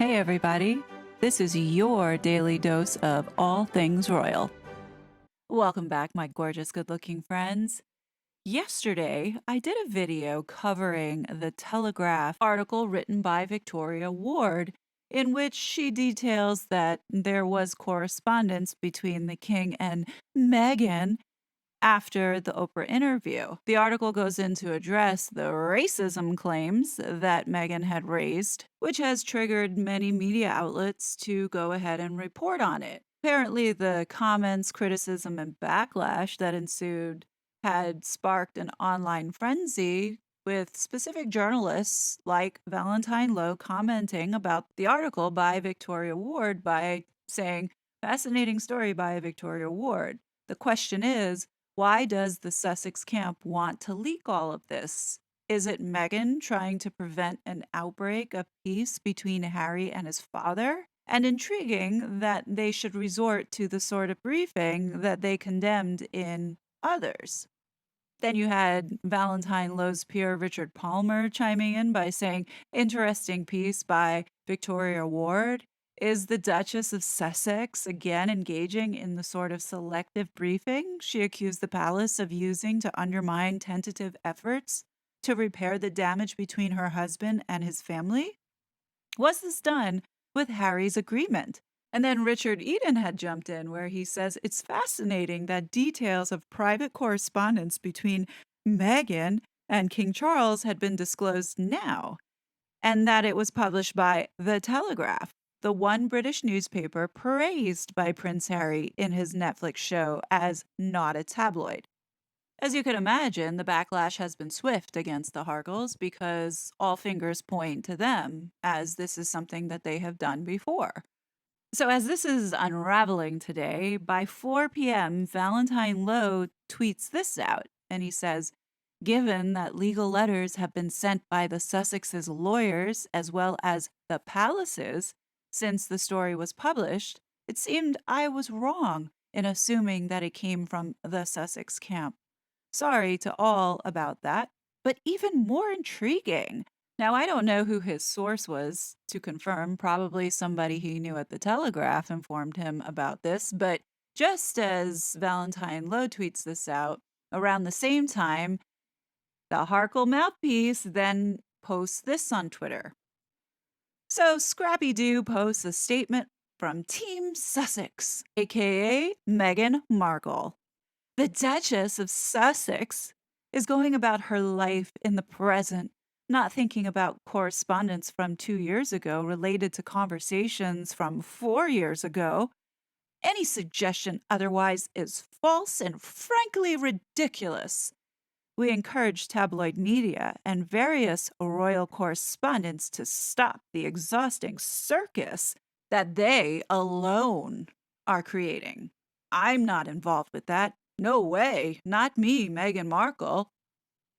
Hey, everybody. This is your daily dose of all things royal. Welcome back, my gorgeous, good looking friends. Yesterday, I did a video covering the Telegraph article written by Victoria Ward, in which she details that there was correspondence between the king and Meghan after the Oprah interview. The article goes in to address the racism claims that Meghan had raised, which has triggered many media outlets to go ahead and report on it. Apparently, the comments, criticism, and backlash that ensued had sparked an online frenzy with specific journalists like Valentine Lowe commenting about the article by Victoria Ward by saying, "Fascinating story by Victoria Ward." The question is, why does the Sussex camp want to leak all of this? Is it Meghan trying to prevent an outbreak of peace between Harry and his father? And intriguing that they should resort to the sort of briefing that they condemned in others. Then you had Valentine Lowe's peer Richard Palmer chiming in by saying, "Interesting piece by Victoria Ward. Is the Duchess of Sussex again engaging in the sort of selective briefing she accused the palace of using to undermine tentative efforts to repair the damage between her husband and his family? Was this done with Harry's agreement?" And then Richard Eden had jumped in where he says it's fascinating that details of private correspondence between Meghan and King Charles had been disclosed now, and that it was published by The Telegraph, the one British newspaper praised by Prince Harry in his Netflix show as not a tabloid. As you can imagine, the backlash has been swift against the Harkles because all fingers point to them, as this is something that they have done before. So, as this is unraveling today, by 4 p.m., Valentine Lowe tweets this out, and he says, "Given that legal letters have been sent by the Sussex's lawyers as well as the palace's since the story was published, it seemed I was wrong in assuming that it came from the Sussex camp. Sorry to all about that, but even more intriguing. Now, I don't know who his source was to confirm. Probably somebody he knew at the Telegraph informed him about this. But just as Valentine Lowe tweets this out, around the same time, the Harkle mouthpiece then posts this on Twitter. So Scrappy Doo posts a statement from Team Sussex, aka Meghan Markle. The Duchess of Sussex is going about her life in the present, not thinking about correspondence from 2 years ago related to conversations from 4 years ago. Any suggestion otherwise is false and frankly ridiculous. We encourage tabloid media and various royal correspondents to stop the exhausting circus that they alone are creating. I'm not involved with that. No way. Not me, Meghan Markle."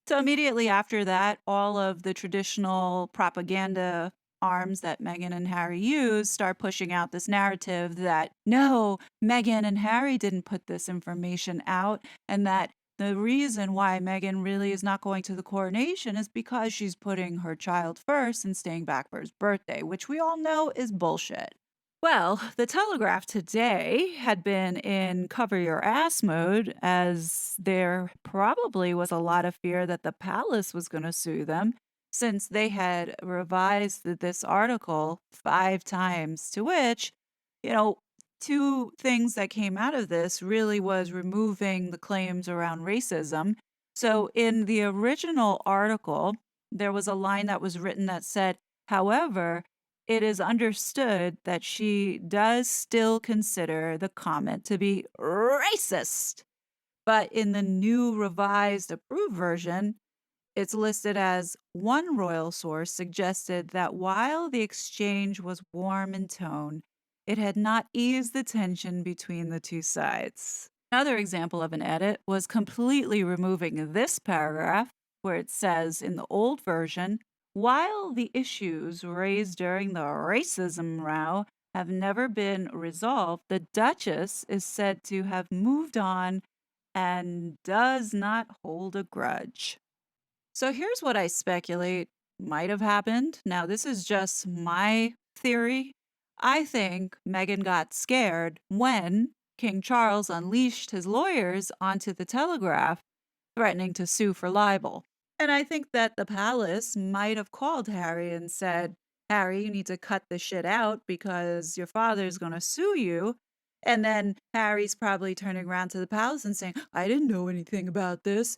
So immediately after that, all of the traditional propaganda arms that Meghan and Harry use start pushing out this narrative that no, Meghan and Harry didn't put this information out, and that the reason why Meghan really is not going to the coronation is because she's putting her child first and staying back for his birthday, which we all know is bullshit. Well, the Telegraph today had been in cover your ass mode, as there probably was a lot of fear that the palace was going to sue them since they had revised this article 5 times, to which, you know, two things that came out of this really was removing the claims around racism. So in the original article, there was a line that was written that said, "However, it is understood that she does still consider the comment to be racist." But in the new revised approved version, it's listed as one royal source suggested that while the exchange was warm in tone, it had not eased the tension between the two sides. Another example of an edit was completely removing this paragraph, where it says in the old version, "While the issues raised during the racism row have never been resolved, the Duchess is said to have moved on and does not hold a grudge." So here's what I speculate might have happened. Now, this is just my theory. I think Meghan got scared when King Charles unleashed his lawyers onto the Telegraph, threatening to sue for libel. And I think that the palace might have called Harry and said, Harry, you need to cut this shit out because your father's going to sue you. And then Harry's probably turning around to the palace and saying, I didn't know anything about this.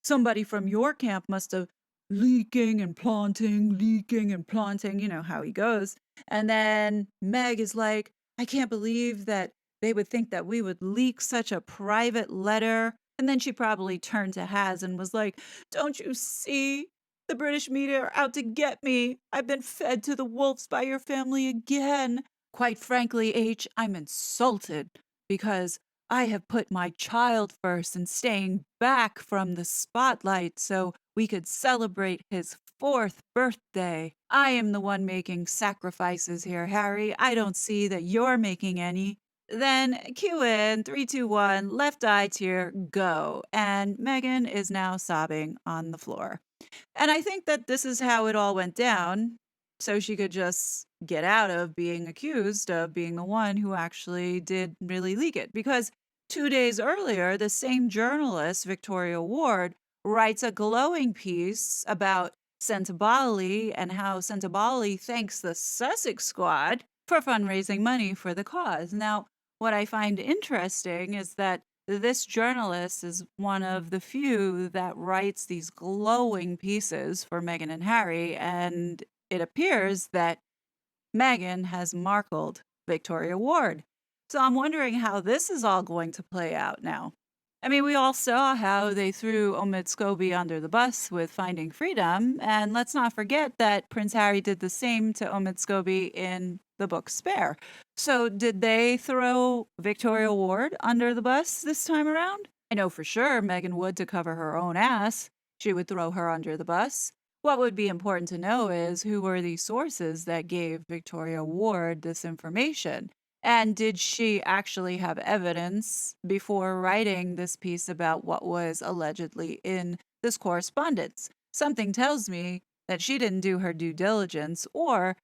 Somebody from your camp must have leaking and planting, you know how he goes. And then Meg is like, I can't believe that they would think that we would leak such a private letter. And then she probably turned to Haz and was like, don't you see? The British media are out to get me. I've been fed to the wolves by your family again. Quite frankly, H, I'm insulted because I have put my child first and staying back from the spotlight so we could celebrate his 4th birthday. I am the one making sacrifices here, Harry. I don't see that you're making any. Then cue in 3, 2, 1, left eye tear, go. And Meghan is now sobbing on the floor. And I think that this is how it all went down, so she could just get out of being accused of being the one who actually did really leak it. Because 2 days earlier, the same journalist, Victoria Ward, writes a glowing piece about Sentebale and how Sentebale thanks the Sussex squad for fundraising money for the cause. Now, what I find interesting is that this journalist is one of the few that writes these glowing pieces for Meghan and Harry, and it appears that Meghan has markled Victoria Ward. So I'm wondering how this is all going to play out now. I mean, we all saw how they threw Omid Scobie under the bus with Finding Freedom, and let's not forget that Prince Harry did the same to Omid Scobie in the book Spare. So did they throw Victoria Ward under the bus this time around? I know for sure Meghan would to cover her own ass. She would throw her under the bus. What would be important to know is who were the sources that gave Victoria Ward this information? And did she actually have evidence before writing this piece about what was allegedly in this correspondence? Something tells me that she didn't do her due diligence, or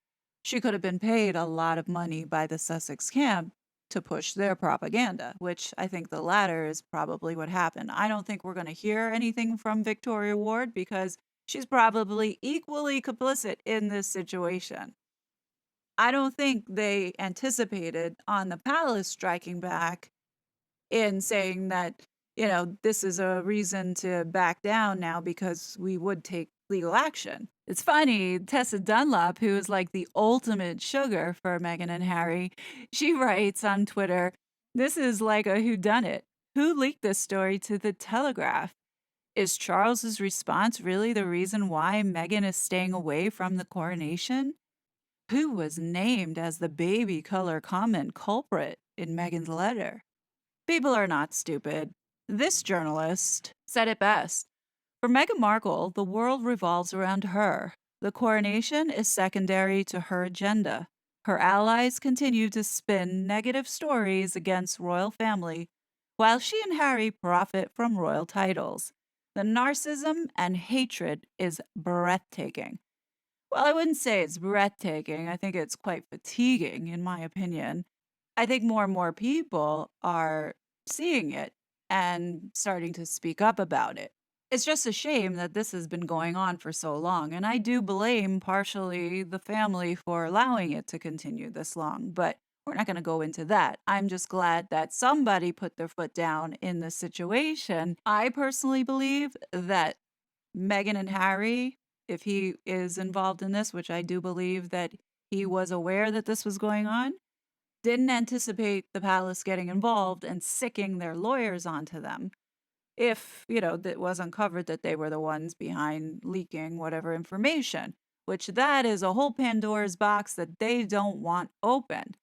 she could have been paid a lot of money by the Sussex camp to push their propaganda, which I think the latter is probably what happened. I don't think we're going to hear anything from Victoria Ward because she's probably equally complicit in this situation. I don't think they anticipated on the palace striking back in saying that, this is a reason to back down now because we would take legal action. It's funny, Tessa Dunlop, who is like the ultimate sugar for Meghan and Harry, she writes on Twitter, this is like a whodunit. Who leaked this story to the Telegraph? Is Charles's response really the reason why Meghan is staying away from the coronation? Who was named as the baby color comment culprit in Meghan's letter? People are not stupid. This journalist said it best. For Meghan Markle, the world revolves around her. The coronation is secondary to her agenda. Her allies continue to spin negative stories against royal family, while she and Harry profit from royal titles. The narcissism and hatred is breathtaking. Well, I wouldn't say it's breathtaking. I think it's quite fatiguing, in my opinion. I think more and more people are seeing it and starting to speak up about it. It's just a shame that this has been going on for so long, and I do blame partially the family for allowing it to continue this long, but we're not going to go into that. I'm just glad that somebody put their foot down in this situation. I personally believe that Meghan and Harry, if he is involved in this, which I do believe that he was aware that this was going on, didn't anticipate the palace getting involved and sicking their lawyers onto them. If, it was uncovered that they were the ones behind leaking whatever information, which that is a whole Pandora's box that they don't want open.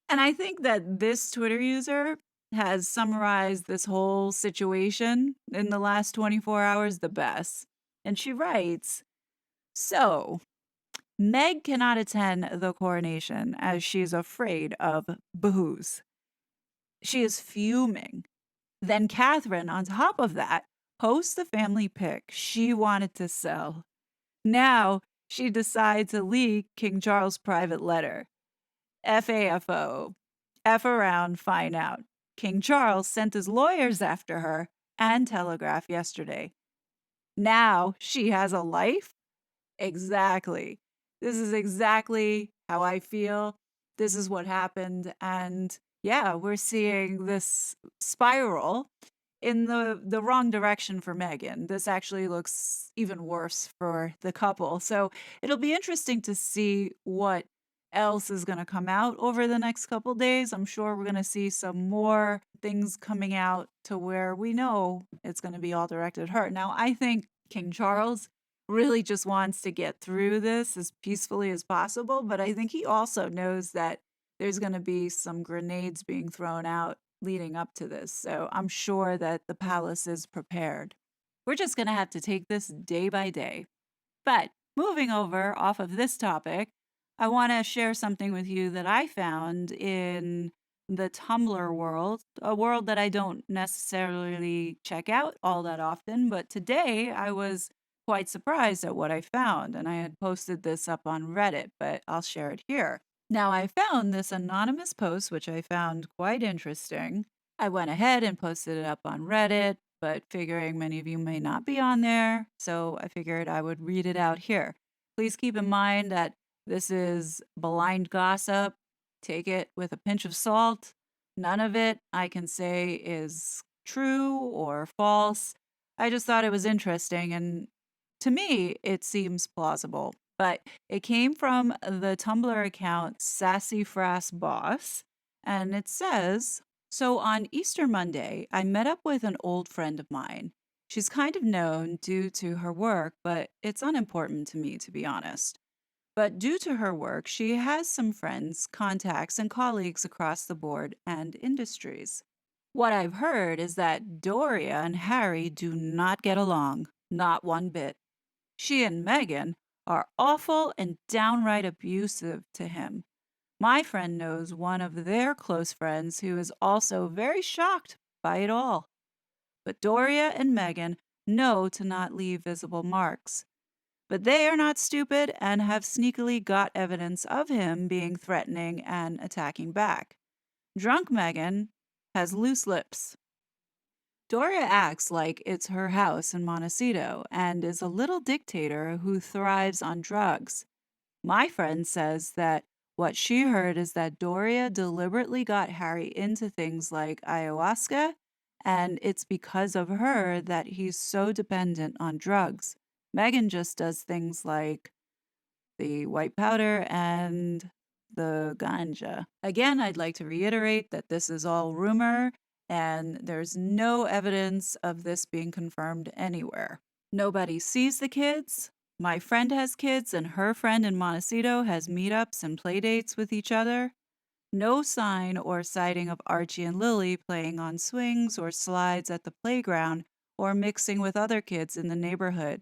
And I think that this Twitter user has summarized this whole situation in the last 24 hours the best. And she writes, so Meg cannot attend the coronation as she is afraid of booze. She is fuming. Then Catherine, on top of that, posts the family pic she wanted to sell. Now She decides to leak King Charles' private letter. FAFO. F around, find out. King Charles sent his lawyers after her and Telegraph yesterday. Now she has a life? Exactly. This is exactly how I feel. This is what happened. And yeah, we're seeing this spiral in the wrong direction for Megan. This actually looks even worse for the couple. So it'll be interesting to see what else is going to come out over the next couple days. I'm sure we're going to see some more things coming out to where we know it's going to be all directed at her. Now, I think King Charles really just wants to get through this as peacefully as possible, but I think he also knows that there's going to be some grenades being thrown out leading up to this. So I'm sure that the palace is prepared. We're just going to have to take this day by day. But moving over off of this topic, I want to share something with you that I found in the Tumblr world, a world that I don't necessarily check out all that often. But today I was quite surprised at what I found, and I had posted this up on Reddit, but I'll share it here. Now, I found this anonymous post, which I found quite interesting. I went ahead and posted it up on Reddit, but figuring many of you may not be on there, so I figured I would read it out here. Please keep in mind that this is blind gossip. Take it with a pinch of salt. None of it I can say is true or false. I just thought it was interesting, and to me, it seems plausible. But it came from the Tumblr account Sassy Frass Boss, and it says, so on Easter Monday, I met up with an old friend of mine. She's kind of known due to her work, but it's unimportant to me, to be honest. But due to her work, she has some friends, contacts, and colleagues across the board and industries. What I've heard is that Doria and Harry do not get along, not one bit. She and Megan are awful and downright abusive to him. My friend knows one of their close friends who is also very shocked by it all. But Doria and Megan know to not leave visible marks. But they are not stupid and have sneakily got evidence of him being threatening and attacking back. Drunk Megan has loose lips. Doria acts like it's her house in Montecito and is a little dictator who thrives on drugs. My friend says that what she heard is that Doria deliberately got Harry into things like ayahuasca, and it's because of her that he's so dependent on drugs. Megan just does things like the white powder and the ganja. Again, I'd like to reiterate that this is all rumor and there's no evidence of this being confirmed anywhere. Nobody sees the kids. My friend has kids, and her friend in Montecito has meetups and playdates with each other. No sign or sighting of Archie and Lily playing on swings or slides at the playground or mixing with other kids in the neighborhood.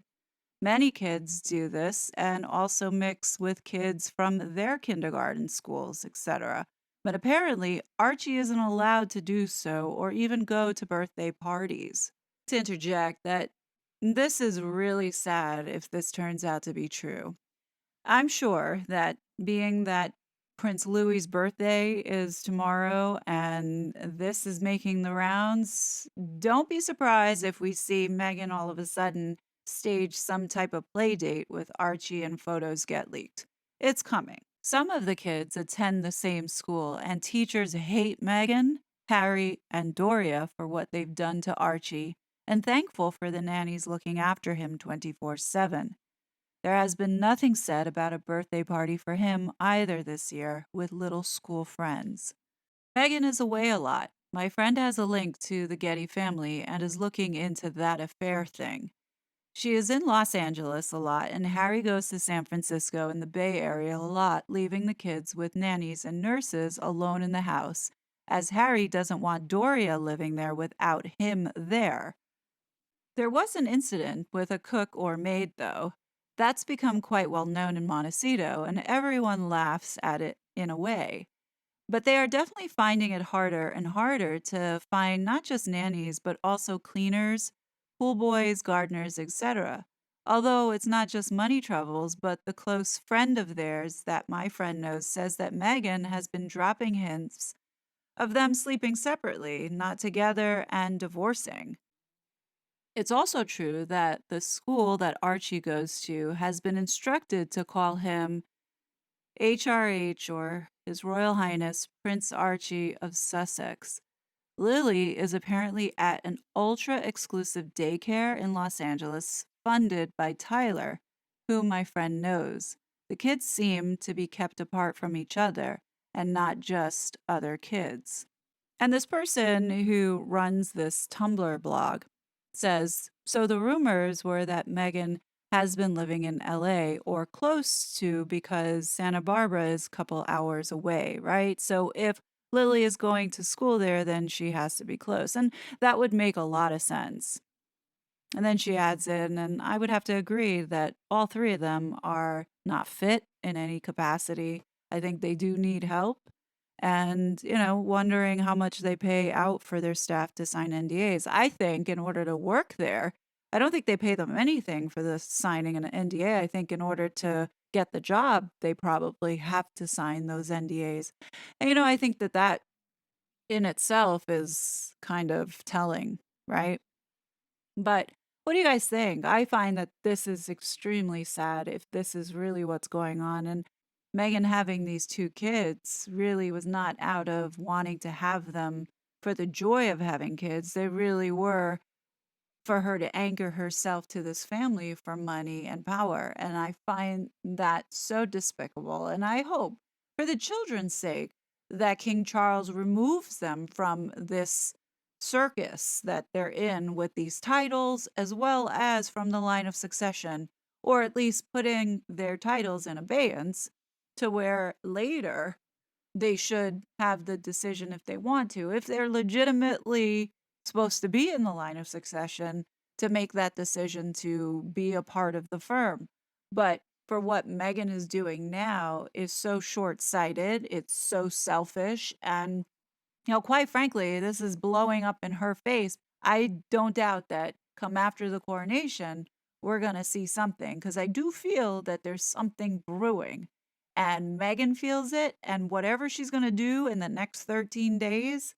Many kids do this and also mix with kids from their kindergarten schools, etc. But apparently, Archie isn't allowed to do so or even go to birthday parties. To interject that this is really sad if this turns out to be true. I'm sure that being that Prince Louis's birthday is tomorrow and this is making the rounds, don't be surprised if we see Meghan all of a sudden stage some type of play date with Archie and photos get leaked. It's coming. Some of the kids attend the same school and teachers hate Meghan, Harry, and Doria for what they've done to Archie and thankful for the nannies looking after him 24/7. There has been nothing said about a birthday party for him either this year with little school friends. Megan is away a lot. My friend has a link to the Getty family and is looking into that affair thing. She is in Los Angeles a lot, and Harry goes to San Francisco and the Bay Area a lot, leaving the kids with nannies and nurses alone in the house, as Harry doesn't want Doria living there without him there. There was an incident with a cook or maid, though. That's become quite well known in Montecito, and everyone laughs at it in a way. But they are definitely finding it harder and harder to find not just nannies, but also cleaners, pool boys, gardeners, etc. Although it's not just money troubles, but the close friend of theirs that my friend knows says that Meghan has been dropping hints of them sleeping separately, not together, and divorcing. It's also true that the school that Archie goes to has been instructed to call him HRH, or His Royal Highness Prince Archie of Sussex. Lily is apparently at an ultra exclusive daycare in Los Angeles funded by Tyler, whom my friend knows. The kids seem to be kept apart from each other and not just other kids. And this person who runs this Tumblr blog says, so the rumors were that Meghan has been living in LA or close to, because Santa Barbara is a couple hours away, right? So if Lily is going to school there, then she has to be close. And that would make a lot of sense. And then she adds in, and I would have to agree that all three of them are not fit in any capacity. I think they do need help. And, wondering how much they pay out for their staff to sign NDAs. I think in order to work there, I don't think they pay them anything for the signing an NDA. I think in order to get the job, they probably have to sign those NDAs. And, I think that in itself is kind of telling, right? But what do you guys think? I find that this is extremely sad if this is really what's going on. And Megan having these two kids really was not out of wanting to have them for the joy of having kids. They really were for her to anchor herself to this family for money and power. And I find that so despicable. And I hope, for the children's sake, that King Charles removes them from this circus that they're in with these titles, as well as from the line of succession, or at least putting their titles in abeyance to where later they should have the decision if they want to. If they're legitimately supposed to be in the line of succession, to make that decision to be a part of the firm. But for what Megan is doing now is so short sighted, it's so selfish. And, quite frankly, this is blowing up in her face. I don't doubt that come after the coronation, we're going to see something, because I do feel that there's something brewing. And Megan feels it. And whatever she's going to do in the next 13 days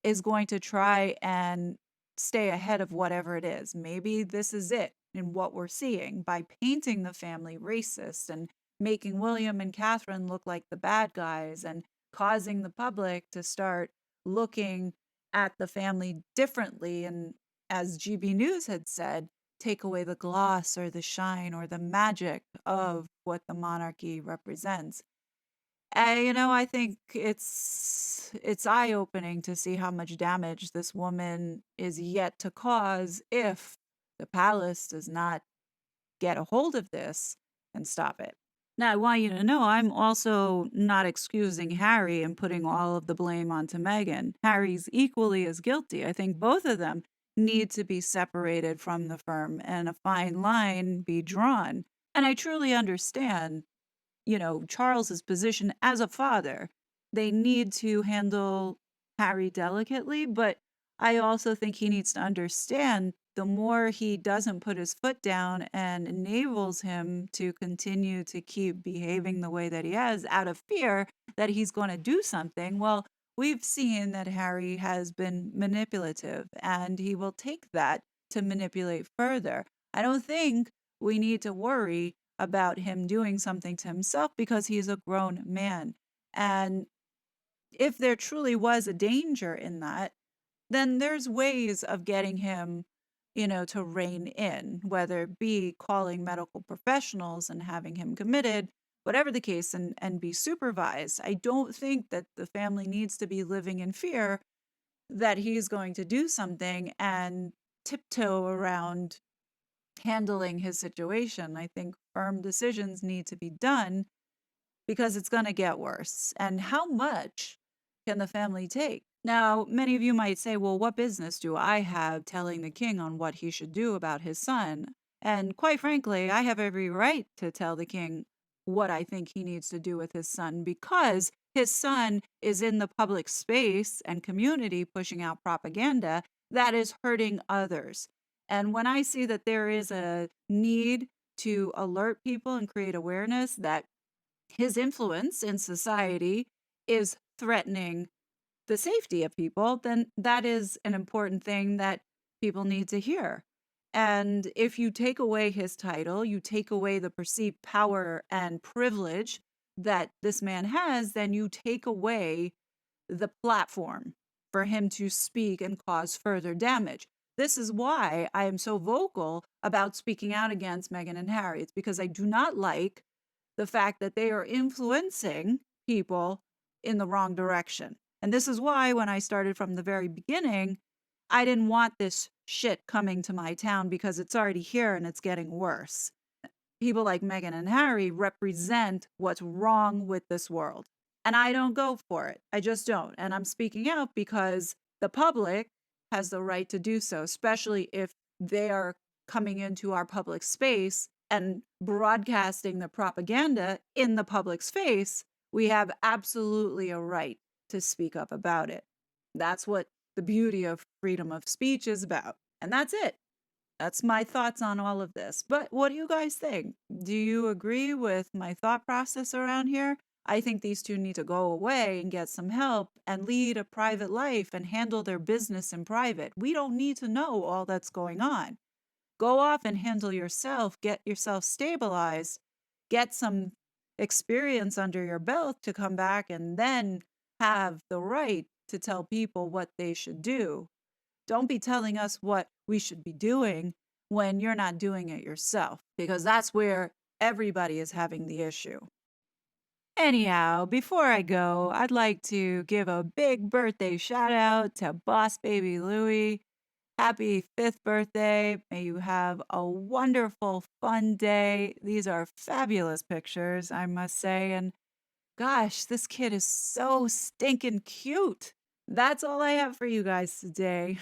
is going to try and stay ahead of whatever it is. Maybe this is it in what we're seeing by painting the family racist and making William and Catherine look like the bad guys and causing the public to start looking at the family differently. And as GB News had said, take away the gloss or the shine or the magic of what the monarchy represents. I think it's eye-opening to see how much damage this woman is yet to cause if the palace does not get a hold of this and stop it. Now, I want you to know I'm also not excusing Harry and putting all of the blame onto Meghan. Harry's equally as guilty. I think both of them need to be separated from the firm and a fine line be drawn. And I truly understand Charles's position as a father. They need to handle Harry delicately, but I also think he needs to understand the more he doesn't put his foot down and enables him to continue to keep behaving the way that he has out of fear that he's going to do something. Well, we've seen that Harry has been manipulative and he will take that to manipulate further. I don't think we need to worry about him doing something to himself because he's a grown man. And if there truly was a danger in that, then there's ways of getting him, to rein in, whether it be calling medical professionals and having him committed, whatever the case, and be supervised. I don't think that the family needs to be living in fear that he's going to do something and tiptoe around handling his situation. I think firm decisions need to be done because it's going to get worse. And how much can the family take? Now, many of you might say, well, what business do I have telling the king on what he should do about his son? And quite frankly, I have every right to tell the king what I think he needs to do with his son because his son is in the public space and community pushing out propaganda that is hurting others. And when I see that there is a need to alert people and create awareness that his influence in society is threatening the safety of people, then that is an important thing that people need to hear. And if you take away his title, you take away the perceived power and privilege that this man has, then you take away the platform for him to speak and cause further damage. This is why I am so vocal about speaking out against Meghan and Harry. It's because I do not like the fact that they are influencing people in the wrong direction. And this is why, when I started from the very beginning, I didn't want this shit coming to my town because it's already here and it's getting worse. People like Meghan and Harry represent what's wrong with this world. And I don't go for it. I just don't. And I'm speaking out because the public has the right to do so, especially if they are coming into our public space and broadcasting the propaganda in the public's face. We have absolutely a right to speak up about it. That's what the beauty of freedom of speech is about. And that's it. That's my thoughts on all of this. But what do you guys think? Do you agree with my thought process around here? I think these two need to go away and get some help and lead a private life and handle their business in private. We don't need to know all that's going on. Go off and handle yourself, get yourself stabilized, get some experience under your belt to come back and then have the right to tell people what they should do. Don't be telling us what we should be doing when you're not doing it yourself, because that's where everybody is having the issue. Anyhow, before I go, I'd like to give a big birthday shout out to Boss Baby Louie. Happy 5th birthday. May you have a wonderful, fun day. These are fabulous pictures, I must say. And gosh, this kid is so stinking cute. That's all I have for you guys today.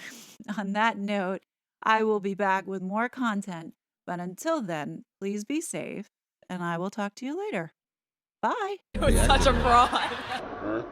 On that note, I will be back with more content. But until then, please be safe, and I will talk to you later. Bye. You're such a fraud.